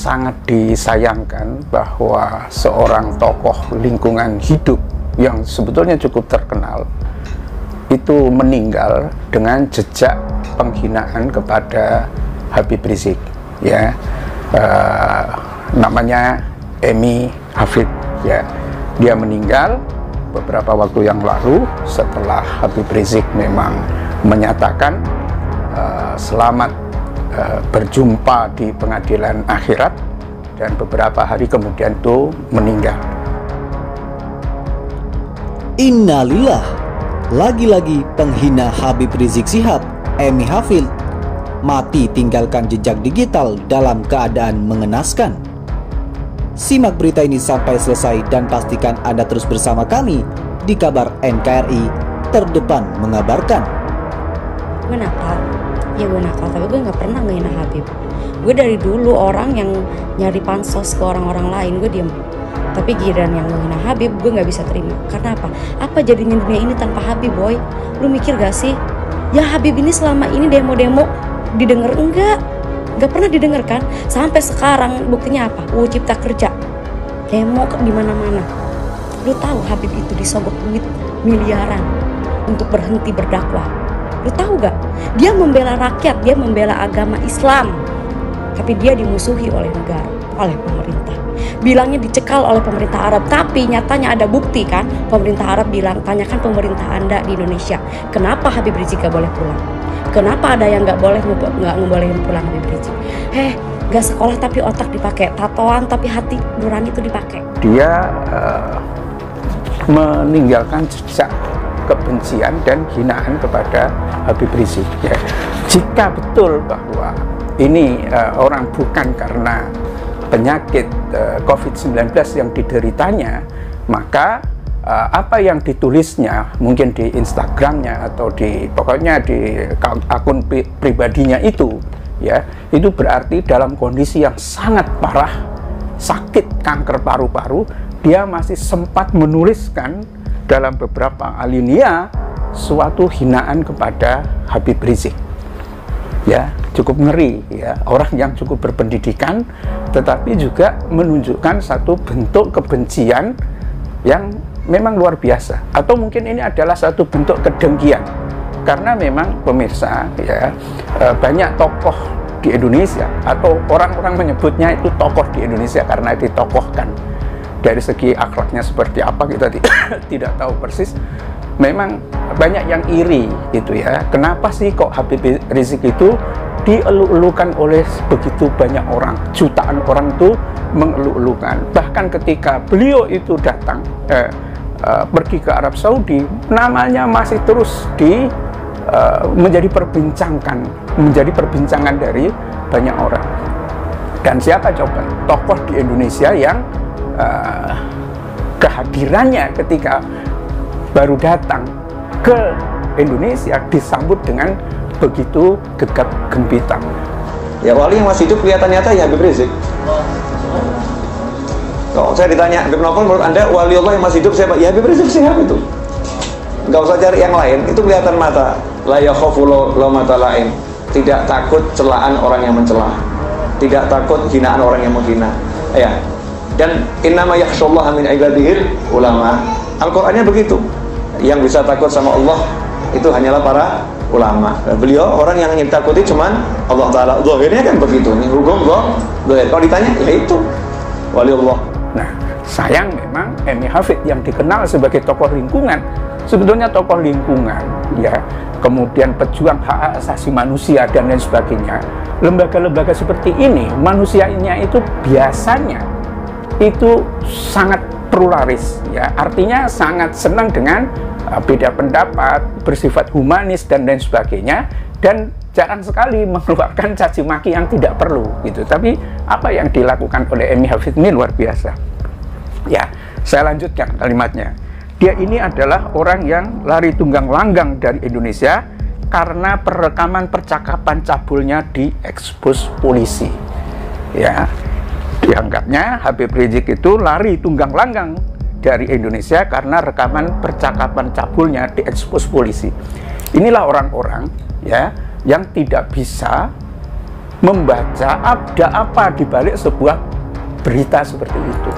sangat disayangkan bahwa seorang tokoh lingkungan hidup yang sebetulnya cukup terkenal itu meninggal dengan jejak penghinaan kepada Habib Rizik, ya. Namanya Emi Hafid, ya. Dia meninggal beberapa waktu yang lalu setelah Habib Rizik memang menyatakan selamat berjumpa di pengadilan akhirat, dan beberapa hari kemudian itu meninggal. Innalillah, lagi-lagi penghina Habib Rizik Syihab, Emi Hafid, mati tinggalkan jejak digital dalam keadaan mengenaskan. Simak berita ini sampai selesai dan pastikan Anda terus bersama kami di Kabar NKRI Terdepan Mengabarkan. Gue nakal, ya gue nakal, tapi gue nggak pernah ngehina Habib. Gue dari dulu orang yang nyari pansos ke orang-orang lain, gue diem. Tapi giliran yang ngehina Habib, gue nggak bisa terima. Karena apa? Apa jadinya dunia ini tanpa Habib, boy? Lu mikir gak sih? Ya Habib ini selama ini demo-demo didengar enggak? Gak pernah didengar kan? Sampai sekarang buktinya apa? UU Cipta Kerja, demo di mana-mana. Lu tahu Habib itu disogok duit miliaran untuk berhenti berdakwah. Lu tahu gak? Dia membela rakyat, dia membela agama Islam, tapi dia dimusuhi oleh negara, oleh pemerintah. Bilangnya dicekal oleh pemerintah Arab, tapi nyatanya ada bukti kan? Pemerintah Arab bilang, tanyakan pemerintah Anda di Indonesia, kenapa Habib Rizik gak boleh pulang? Kenapa ada yang nggak ngebolehin pulang Habib Rizik? Nggak sekolah tapi otak dipakai, tatoan tapi hati nurani itu dipakai. Dia meninggalkan jejak kebencian dan hinaan kepada Habib Rizik, ya. Jika betul bahwa ini orang bukan karena penyakit COVID-19 yang dideritanya, maka apa yang ditulisnya mungkin di Instagramnya atau pokoknya di akun pribadinya itu, ya, itu berarti dalam kondisi yang sangat parah, sakit kanker paru-paru, dia masih sempat menuliskan dalam beberapa alinea suatu hinaan kepada Habib Rizik. Ya, cukup ngeri, ya, orang yang cukup berpendidikan tetapi juga menunjukkan satu bentuk kebencian yang memang luar biasa. Atau mungkin ini adalah satu bentuk kedengkian, karena memang pemirsa, ya, banyak tokoh di Indonesia, atau orang-orang menyebutnya itu tokoh di Indonesia karena ditokohkan. Dari segi akhlaknya seperti apa kita tidak tahu persis. Memang banyak yang iri gitu, ya. Kenapa sih kok Habib Rizik itu dielu-elukan oleh begitu banyak orang, jutaan orang itu mengelu-elukan. Bahkan ketika beliau itu datang pergi ke Arab Saudi, namanya masih terus menjadi perbincangan dari banyak orang. Dan siapa coba tokoh di Indonesia yang kehadirannya ketika baru datang ke Indonesia disambut dengan begitu gegap gempita? Ya, wali yang masih hidup kelihatan nyata ya Habib Rizik. Kalau saya ditanya, Habib Novel menurut Anda wali Allah yang masih hidup siapa? Ya Habib Rizik Syihab itu. Nggak usah cari yang lain, itu kelihatan mata. La yakhafu laumata laim. Tidak takut celaan orang yang mencela. Tidak takut hinaan orang yang menghina. Ya. Dan innama yakhsyallaha min ibadihil ulama. Al-Qur'annya begitu. Yang bisa takut sama Allah itu hanyalah para ulama. Beliau orang yang ditakuti cuman Allah Ta'ala. Zahirnya kan begitu. Ini hukum zahir. Kalau ditanya, ya itu wali Allah. Nah, sayang memang Emi Hafid yang dikenal sebagai tokoh lingkungan, sebetulnya tokoh lingkungan, ya, kemudian pejuang hak asasi manusia dan lain sebagainya. Lembaga-lembaga seperti ini, manusianya itu biasanya itu sangat pluralis, ya, artinya sangat senang dengan beda pendapat, bersifat humanis dan lain sebagainya, dan jarang sekali mengeluarkan caci maki yang tidak perlu gitu. Tapi apa yang dilakukan oleh Emi Hafid ini luar biasa. Ya, saya lanjutkan kalimatnya. Dia ini adalah orang yang lari tunggang langgang dari Indonesia karena perekaman percakapan cabulnya diekspos polisi. Ya, dianggapnya Habib Rizik itu lari tunggang langgang dari Indonesia karena rekaman percakapan cabulnya diekspos polisi. Inilah orang-orang, ya, yang tidak bisa membaca ada apa di balik sebuah berita seperti itu.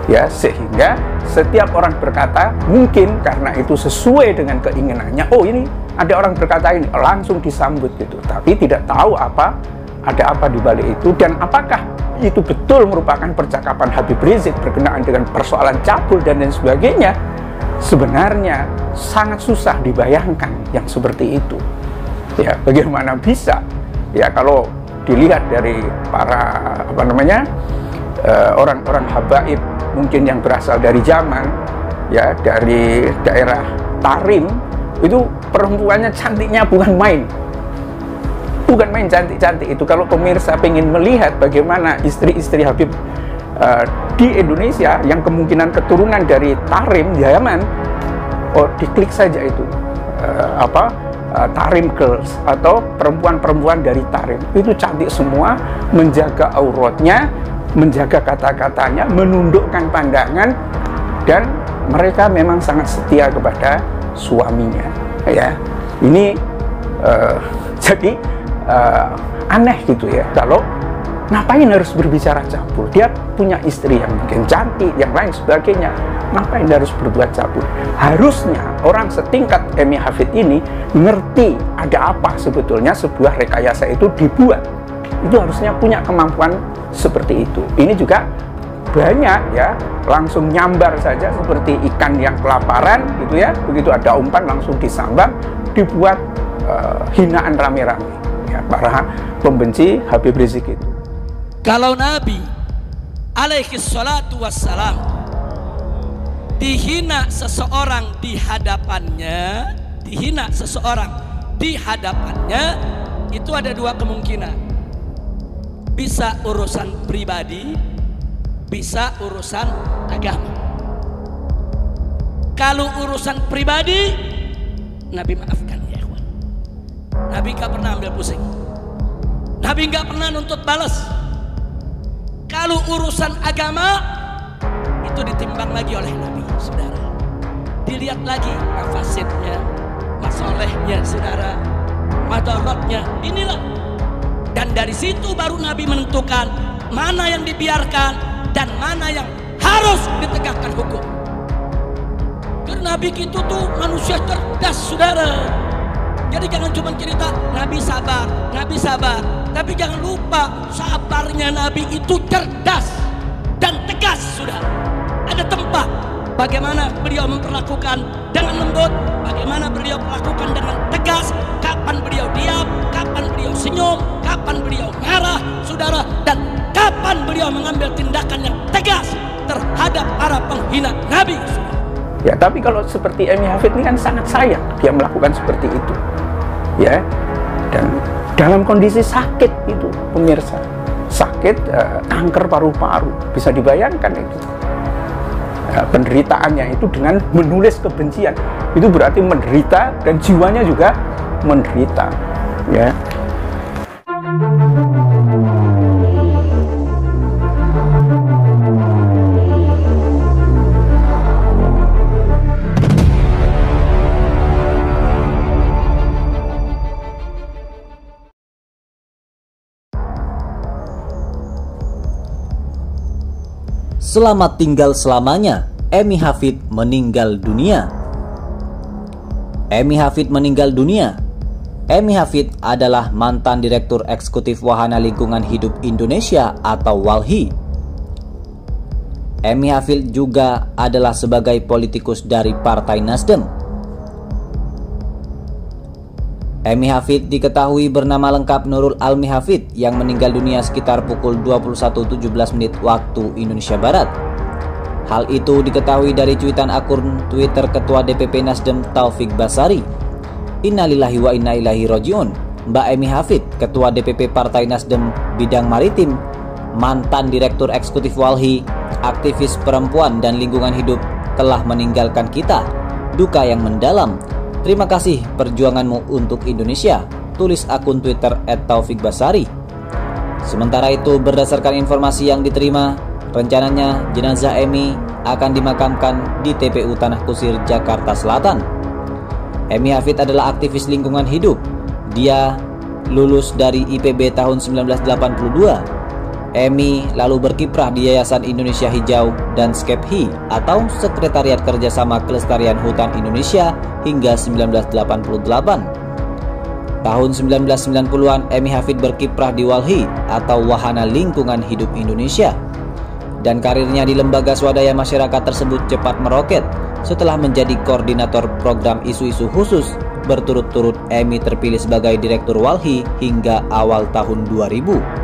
Ya, sehingga setiap orang berkata mungkin karena itu sesuai dengan keinginannya, oh ini ada orang berkata ini, langsung disambut gitu, tapi tidak tahu ada apa di balik itu, dan apakah itu betul merupakan percakapan Habib Rizik berkenaan dengan persoalan cabul dan lain sebagainya. Sebenarnya sangat susah dibayangkan yang seperti itu. Ya, bagaimana bisa? Ya, kalau dilihat dari para orang-orang habaib mungkin yang berasal dari Yaman, ya, dari daerah Tarim, itu perempuannya cantiknya bukan main cantik-cantik itu. Kalau pemirsa pengen melihat bagaimana istri-istri Habib di Indonesia yang kemungkinan keturunan dari Tarim, Yaman, oh diklik saja itu Tarim Girls atau perempuan-perempuan dari Tarim, itu cantik semua, menjaga auratnya, menjaga kata-katanya, menundukkan pandangan, dan mereka memang sangat setia kepada suaminya. Ya, ini jadi aneh gitu ya, kalau ngapain harus berbicara cabul? Dia punya istri yang mungkin cantik, yang lain sebagainya, ngapain harus berbuat cabul? Harusnya orang setingkat Emi Hafid ini ngerti ada apa sebetulnya sebuah rekayasa itu dibuat. Itu harusnya punya kemampuan seperti itu. Ini juga banyak ya, langsung nyambar saja seperti ikan yang kelaparan gitu ya, begitu ada umpan langsung disambar, dibuat hinaan rame-rame ya, para pembenci Habib Rizik itu. Kalau Nabi alaihi salatu wassalam dihina seseorang di hadapannya, itu ada dua kemungkinan. Bisa urusan pribadi, bisa urusan agama. Kalau urusan pribadi, Nabi maafkan ya ikhwan. Nabi gak pernah ambil pusing, Nabi gak pernah nuntut balas. Kalau urusan agama, itu ditimbang lagi oleh Nabi, saudara. Dilihat lagi mafasidnya, masolehnya, saudara, madaratnya, inilah. Dan dari situ baru Nabi menentukan mana yang dibiarkan dan mana yang harus ditegakkan hukum. Karena Nabi itu tuh manusia cerdas, saudara. Jadi jangan cuma cerita Nabi sabar, tapi jangan lupa sabarnya Nabi itu cerdas dan tegas, saudara. Ada tempat bagaimana beliau memperlakukan dengan lembut, bagaimana beliau perlakukan dengan tegas, kapan beliau diam, kapan beliau senyum, kapan beliau marah, saudara, dan kapan beliau mengambil tindakan yang tegas terhadap para penghina Nabi, saudara. Ya, tapi kalau seperti Emi Hafid ini kan sangat sayang dia melakukan seperti itu, ya, dan dalam kondisi sakit itu, pemirsa, sakit kanker paru-paru, bisa dibayangkan itu. Penderitaannya itu dengan menulis kebencian, itu berarti menderita dan jiwanya juga menderita, ya. Selamat tinggal selamanya, Emi Hafid meninggal dunia. Emi Hafid meninggal dunia. Emi Hafid adalah mantan Direktur Eksekutif Wahana Lingkungan Hidup Indonesia atau WALHI. Emi Hafid juga adalah sebagai politikus dari Partai Nasdem. Emi Hafid diketahui bernama lengkap Nurul Almi Hafid yang meninggal dunia sekitar pukul 21.17 waktu Indonesia Barat. Hal itu diketahui dari cuitan akun Twitter Ketua DPP Nasdem Taufik Basari. Innalillahi wa inna ilaihi rajiun. Mbak Emi Hafid, Ketua DPP Partai Nasdem Bidang Maritim, mantan Direktur Eksekutif WALHI, aktivis perempuan dan lingkungan hidup, telah meninggalkan kita. Duka yang mendalam. Terima kasih perjuanganmu untuk Indonesia, tulis akun Twitter @taufikbasari. Sementara itu, berdasarkan informasi yang diterima, rencananya jenazah Emi akan dimakamkan di TPU Tanah Kusir, Jakarta Selatan. Emi Hafid adalah aktivis lingkungan hidup. Dia Lulus dari IPB tahun 1982, Emi lalu berkiprah di Yayasan Indonesia Hijau dan SKEPHI atau Sekretariat Kerjasama Kelestarian Hutan Indonesia hingga 1988. Tahun 1990-an, Emi Hafid berkiprah di WALHI atau Wahana Lingkungan Hidup Indonesia. Dan karirnya di lembaga swadaya masyarakat tersebut cepat meroket setelah menjadi koordinator program isu-isu khusus. Berturut-turut Emi terpilih sebagai Direktur WALHI hingga awal tahun 2000.